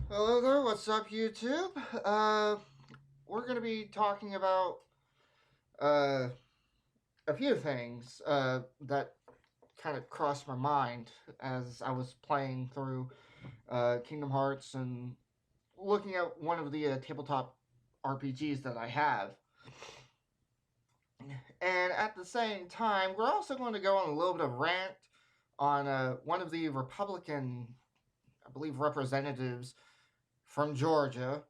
Hello there, what's up, YouTube? We're going to be talking about uh, a few things that kind of crossed my mind as I was playing through Kingdom Hearts and looking at one of the tabletop RPGs that I have. And at the same time, we're also going to go on a little bit of rant on one of the Republican, I believe, representatives from Georgia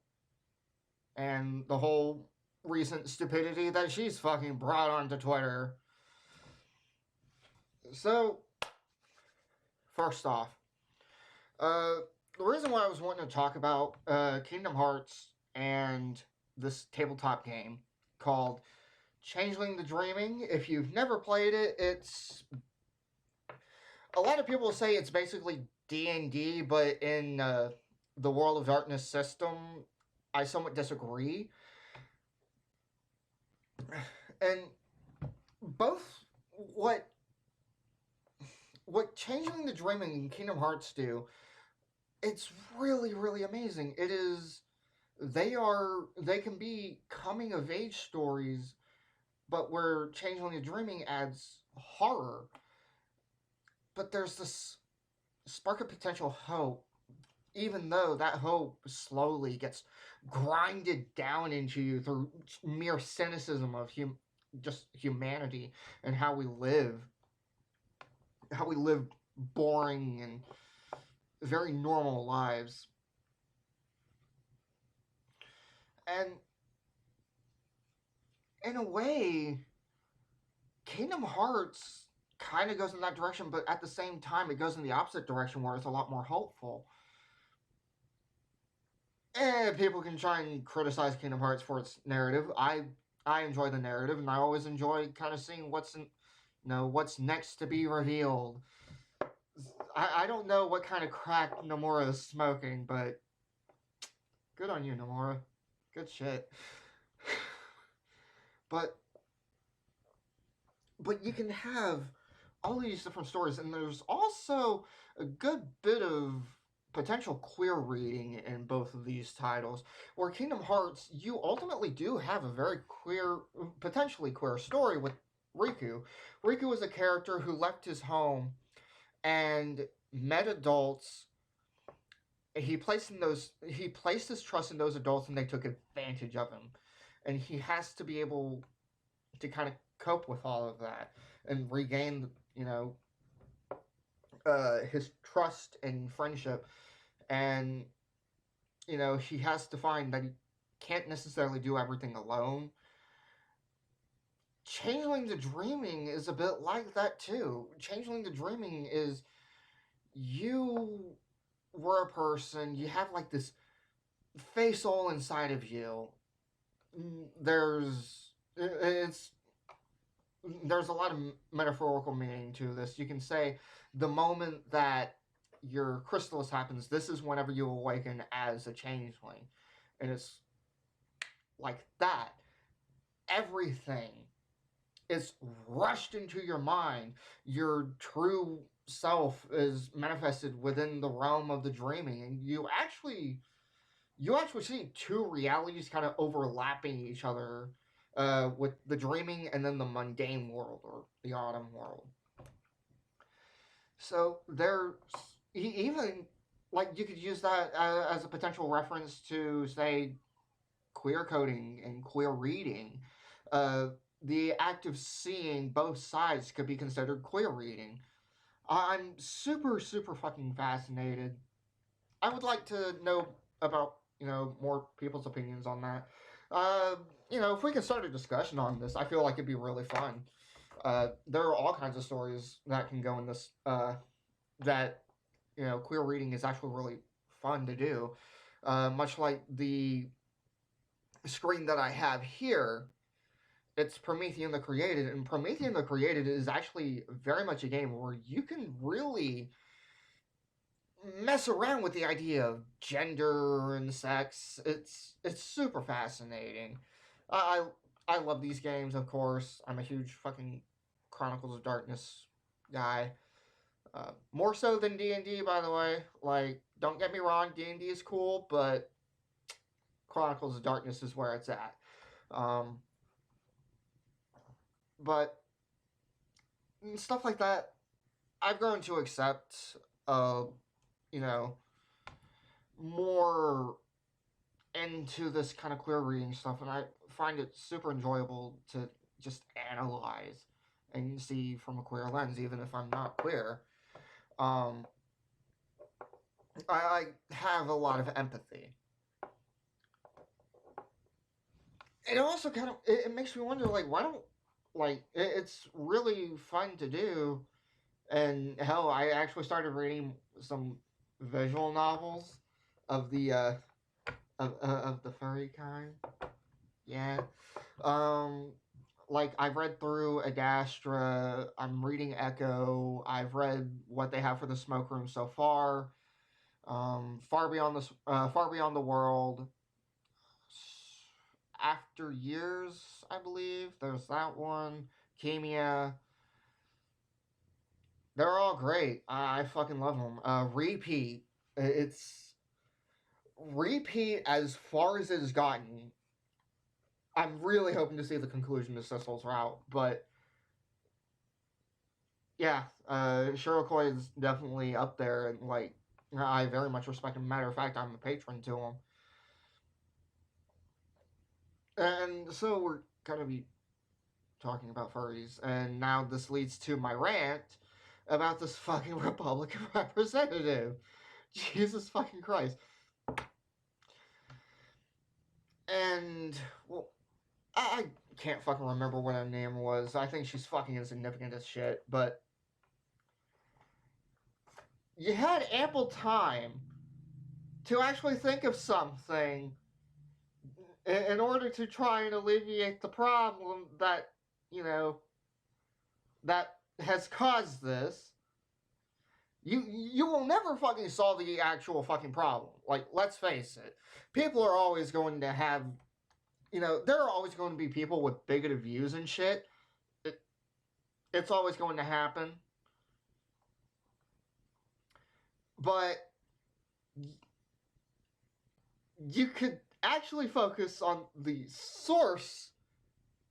and the whole recent stupidity that she's fucking brought onto Twitter. So, first off, uh, the reason why I was wanting to talk about Kingdom Hearts and this tabletop game called Changeling the Dreaming. If you've never played it, it's a lot of people say it's basically D&D, but in the World of Darkness system. I somewhat disagree. And both what Changeling the Dreaming and Kingdom Hearts do, it's really, really amazing. It is they can be coming of age stories, but where Changeling the Dreaming adds horror. But there's this spark of potential hope, even though that hope slowly gets grinded down into you through mere cynicism of just humanity and how we live boring and very normal lives. And in a way, Kingdom Hearts kind of goes in that direction, but at the same time, it goes in the opposite direction where it's a lot more hopeful. And people can try and criticize Kingdom Hearts for its narrative. I enjoy the narrative, and I always enjoy kind of seeing what's next to be revealed. I don't know what kind of crack Nomura is smoking, but good on you, Nomura. Good shit. But you can have all these different stories, and there's also a good bit of potential queer reading in both of these titles. Where Kingdom Hearts, you ultimately do have a very queer, potentially queer story with Riku. Riku is a character who left his home and met adults. He placed his trust in those adults, and they took advantage of him. And he has to be able to kind of cope with all of that and regain, his trust and friendship. And he has to find that he can't necessarily do everything alone. Changeling the Dreaming is a bit like that too. Changeling the Dreaming is you were a person, you have like this face all inside of you. There's a lot of metaphorical meaning to this. You can say the moment that your chrysalis happens, this is whenever you awaken as a changeling. And it's like that. Everything is rushed into your mind. Your true self is manifested within the realm of the dreaming, and you actually see two realities kind of overlapping each other, with the dreaming and then the mundane world or the autumn world. So there's even like you could use that as a potential reference to say queer coding and queer reading. The act of seeing both sides could be considered queer reading. I'm super, super fucking fascinated. I would like to know about, more people's opinions on that. If we can start a discussion on this, I feel like it'd be really fun. There are all kinds of stories that can go in this, that, queer reading is actually really fun to do. Much like the screen that I have here, it's Promethean the Created, and Promethean the Created is actually very much a game where you can really mess around with the idea of gender and sex. It's super fascinating. I love these games, of course. I'm a huge fucking Chronicles of Darkness guy. More so than D&D, by the way. Like Don't get me wrong, D&D is cool, but Chronicles of Darkness is where it's at. Um, but stuff like that, I've grown to accept. Uh, you know, more into this kind of queer reading stuff, and I find it super enjoyable to just analyze and see from a queer lens, even if I'm not queer. Um, I have a lot of empathy. It also kind of it makes me wonder, like, why don't it's really fun to do, and hell, I actually started reading some visual novels of the of the furry kind. Yeah. Um, like I've read through Adastra. I'm reading Echo. I've read what they have for the smoke room so far. Far beyond the world. After years, I believe there's that one. Kemia. They're all great. I fucking love them. Repeat. It's repeat as far as it has gotten. I'm really hoping to see the conclusion to Cecil's route, but yeah, Shirokoi is definitely up there, and like I very much respect him. Matter of fact, I'm a patron to him, and so we're gonna be talking about furries, and now this leads to my rant about this fucking Republican representative. Jesus fucking Christ! And well, I can't fucking remember what her name was. I think she's fucking insignificant as shit, but you had ample time to actually think of something in order to try and alleviate the problem that, you know, that has caused this. You will never fucking solve the actual fucking problem. Like, let's face it. People are always going to have, there are always going to be people with bigoted views and shit. It, it's always going to happen. But you could actually focus on the source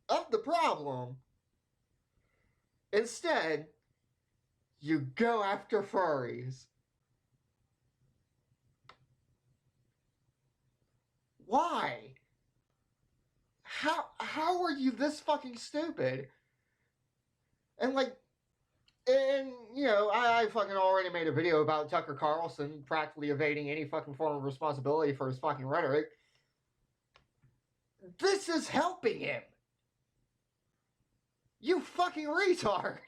of the problem. Instead, you go after furries. Why? How are you this fucking stupid? And like, and I fucking already made a video about Tucker Carlson practically evading any fucking form of responsibility for his fucking rhetoric. This is helping him. You fucking retard.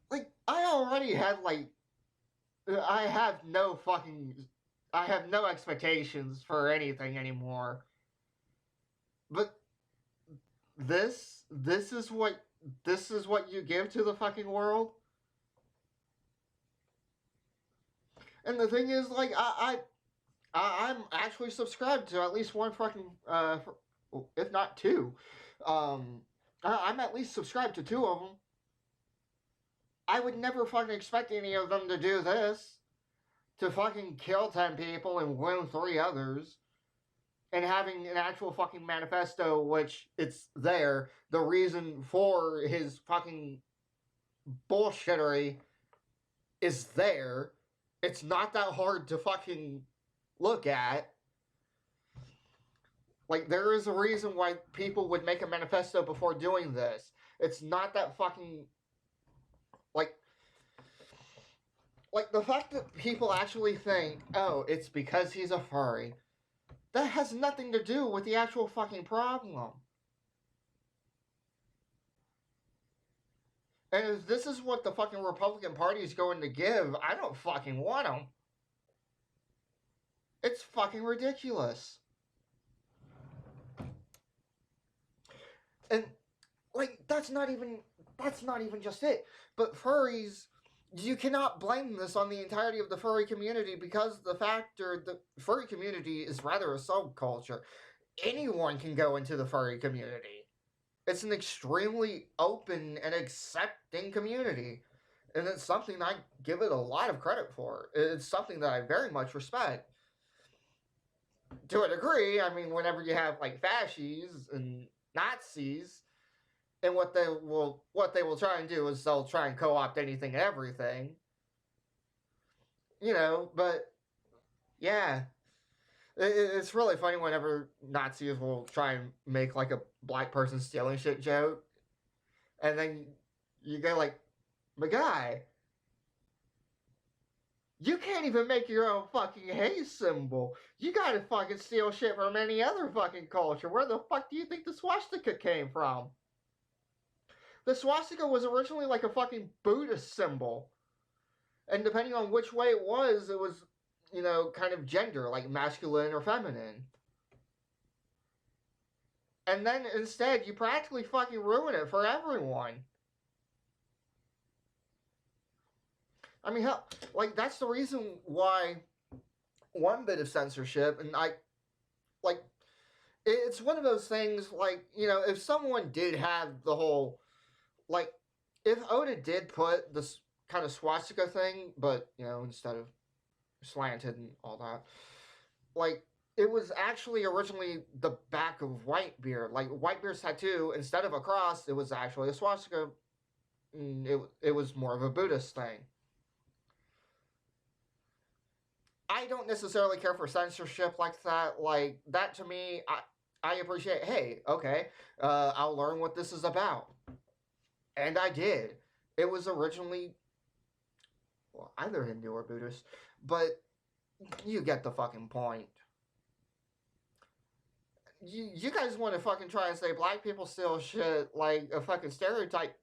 Like, I already had I have no expectations for anything anymore. But this is what you give to the fucking world. And the thing is, like, I'm actually subscribed to at least one fucking if not two. I'm at least subscribed to two of them. I would never fucking expect any of them to do this, to fucking kill 10 people and wound 3 others, and having an actual fucking manifesto, which it's there, the reason for his fucking bullshittery is there. It's not that hard to fucking look at. Like, there is a reason why people would make a manifesto before doing this. It's not that fucking like the fact that people actually think, oh, it's because he's a furry, that has nothing to do with the actual fucking problem. And if this is what the fucking Republican Party is going to give, I don't fucking want them. It's fucking ridiculous. And like that's not even just it. But furries, you cannot blame this on the entirety of the furry community, because the furry community is rather a subculture. Anyone can go into the furry community. It's an extremely open and accepting community. And it's something I give it a lot of credit for. It's something that I very much respect. To a degree, I mean, whenever you have like fascists and Nazis, and what they will try and do is they'll try and co-opt anything and everything, But yeah, it's really funny whenever Nazis will try and make like a black person stealing shit joke, and then you go like, "My guy, you can't even make your own fucking hate symbol. You gotta fucking steal shit from any other fucking culture. Where the fuck do you think the swastika came from? The swastika was originally like a fucking Buddhist symbol. And depending on which way it was, kind of gender, like masculine or feminine. And then instead, you practically fucking ruin it for everyone. I mean, hell, like, that's the reason why one bit of censorship, and like, it's one of those things, like, if someone did have the whole, like, if Oda did put this kind of swastika thing, but, instead of slanted and all that, like, it was actually originally the back of Whitebeard. Like, Whitebeard's tattoo, instead of a cross, it was actually a swastika. It was more of a Buddhist thing. I don't necessarily care for censorship like that. Like, that to me, I appreciate, hey, okay, I'll learn what this is about. And I did. It was originally, well, either Hindu or Buddhist, but you get the fucking point. You guys want to fucking try and say black people steal shit like a fucking stereotype.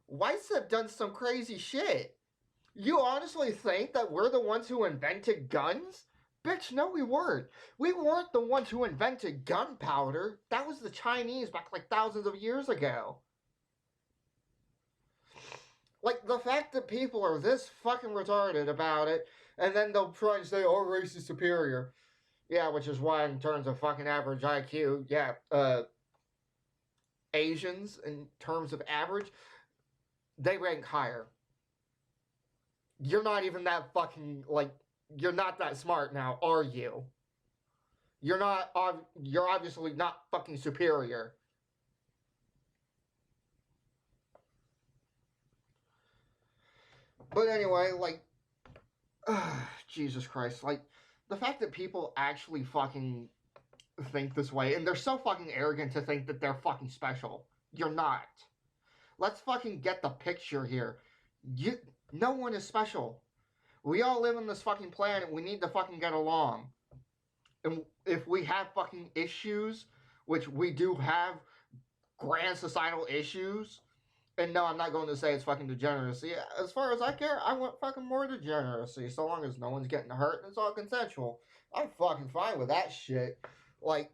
Whites have done some crazy shit. You honestly think that we're the ones who invented guns? Bitch, no, we weren't. We weren't the ones who invented gunpowder. That was the Chinese back like thousands of years ago. Like, the fact that people are this fucking retarded about it, and then they'll try and say, our race is superior. Yeah, which is why, in terms of fucking average IQ, yeah, Asians, in terms of average, they rank higher. You're not even that fucking, like, you're not that smart now, are you? You're obviously not fucking superior. But anyway, like, Jesus Christ, like, the fact that people actually fucking think this way, and they're so fucking arrogant to think that they're fucking special. You're not. Let's fucking get the picture here. No one is special. We all live on this fucking planet. We need to fucking get along. And if we have fucking issues, which we do have grand societal issues, and no, I'm not going to say it's fucking degeneracy. As far as I care, I want fucking more degeneracy. So long as no one's getting hurt and it's all consensual. I'm fucking fine with that shit. Like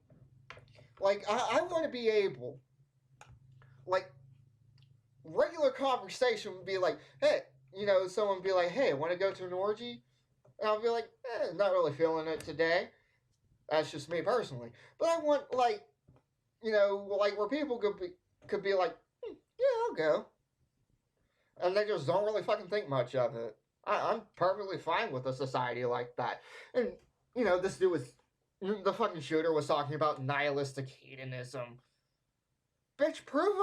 I want to be able, like, regular conversation would be like, hey, someone would be like, hey, want to go to an orgy? And I'll be like, not really feeling it today. That's just me personally. But I want, like, like where people could be like, yeah, I'll go. And they just don't really fucking think much of it. I'm perfectly fine with a society like that. And, this dude was, the fucking shooter was talking about nihilistic hedonism. Bitch, prove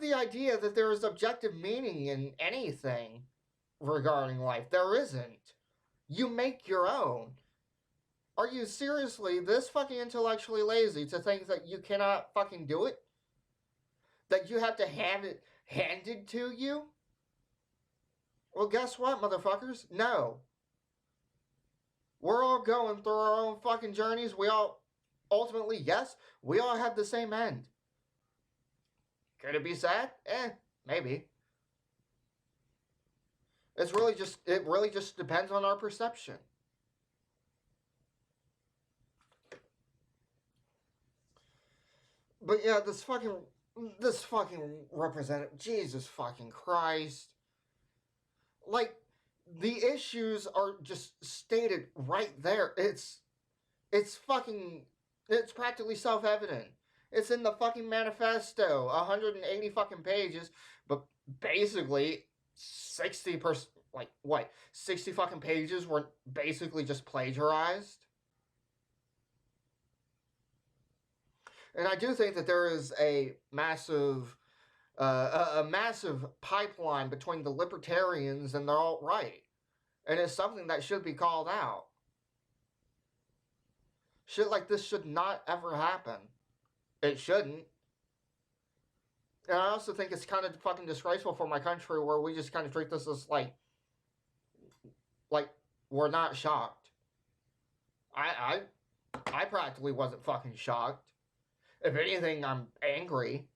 the idea that there is objective meaning in anything regarding life. There isn't. You make your own. Are you seriously this fucking intellectually lazy to think that you cannot fucking do it? That you have to have it handed to you? Well, guess what, motherfuckers? No. We're all going through our own fucking journeys. We all, ultimately, yes, we all have the same end. Could it be sad? Maybe. It really just depends on our perception. But yeah, this fucking representative, Jesus fucking Christ. Like, the issues are just stated right there. It's practically self-evident. It's in the fucking manifesto, 180 fucking pages, but basically 60%, like what, 60 fucking pages were basically just plagiarized. And I do think that there is a massive pipeline between the libertarians and the alt right, and it's something that should be called out. Shit like this should not ever happen. It shouldn't. And I also think it's kind of fucking disgraceful for my country where we just kind of treat this as like we're not shocked. I I practically wasn't fucking shocked. If anything, I'm angry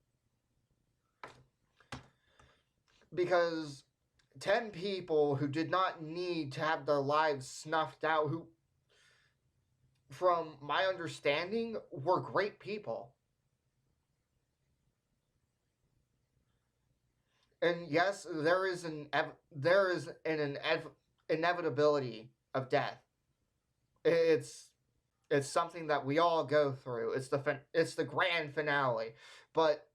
because 10 people who did not need to have their lives snuffed out, who, from my understanding, were great people. And yes, there is an inevitability of death. It's it's something that we all go through. It's the grand finale. But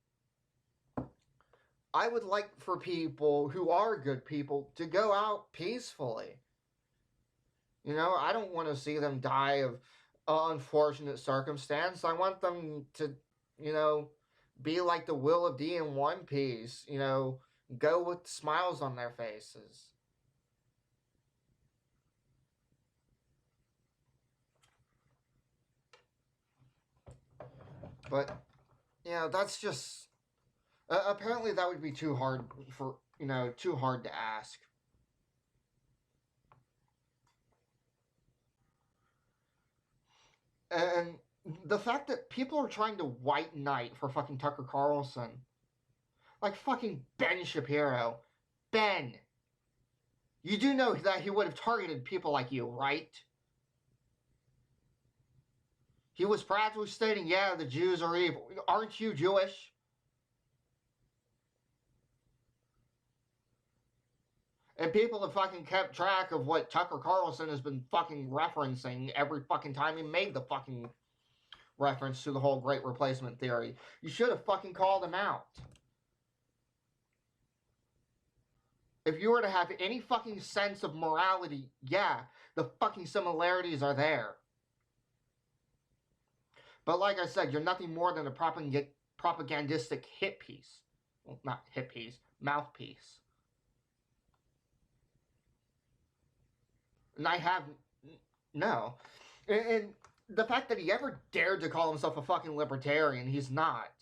I would like for people who are good people to go out peacefully. You know, I don't want to see them die of unfortunate circumstance. I want them to, you know, be like the Will of D in One Piece. You know, go with smiles on their faces. But you know, that's just apparently that would be too hard for too hard to ask. And the fact that people are trying to white knight for fucking Tucker Carlson, like fucking Ben Shapiro, Ben, you do know that he would have targeted people like you, right? He was practically stating, yeah, the Jews are evil. Aren't you Jewish? And people have fucking kept track of what Tucker Carlson has been fucking referencing every fucking time he made the fucking reference to the whole great replacement theory. You should have fucking called him out. If you were to have any fucking sense of morality, yeah, the fucking similarities are there. But like I said, you're nothing more than a propagandistic hit piece. Well, not hit piece, mouthpiece. And I have no. And the fact that he ever dared to call himself a fucking libertarian, he's not.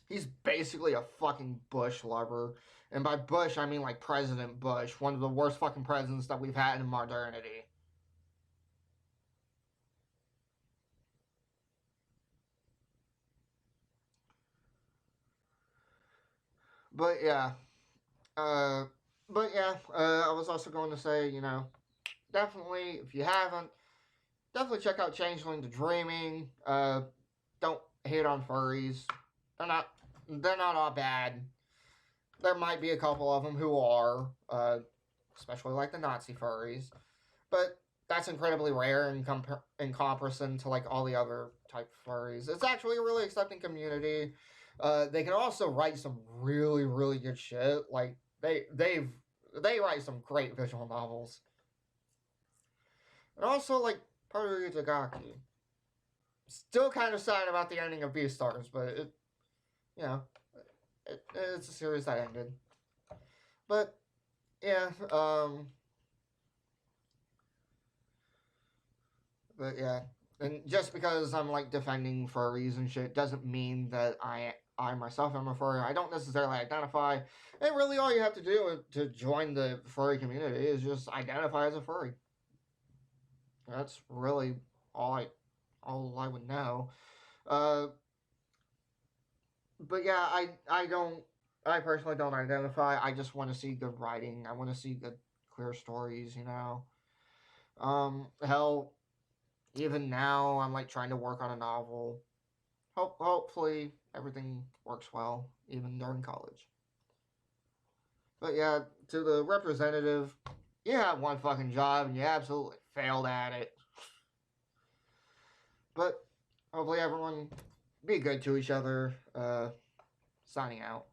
He's basically a fucking Bush lover. And by Bush, I mean like President Bush, one of the worst fucking presidents that we've had in modernity. But yeah, uh, I was also going to say, definitely, if you haven't, definitely check out Changeling to Dreaming. Don't hate on furries. They're not, they're not all bad. There might be a couple of them who are, especially like the Nazi furries, but that's incredibly rare in comparison to like all the other type of furries. It's actually a really accepting community. They can also write some really really good shit. Like they write some great visual novels, and also like Paru Itagaki. Still kind of sad about the ending of Beastars, but you know it's a series that ended. But yeah, but yeah, and just because I'm like defending furries and shit doesn't mean that I myself am a furry. I don't necessarily identify. And really, all you have to do to join the furry community is just identify as a furry. That's really all I would know. Uh, but yeah, I personally don't identify. I just want to see good writing. I want to see good clear stories. Hell, even now I'm like trying to work on a novel. Hopefully everything works well even during college. But yeah, to the representative, you have one fucking job and you absolutely failed at it. But hopefully everyone be good to each other. Signing out.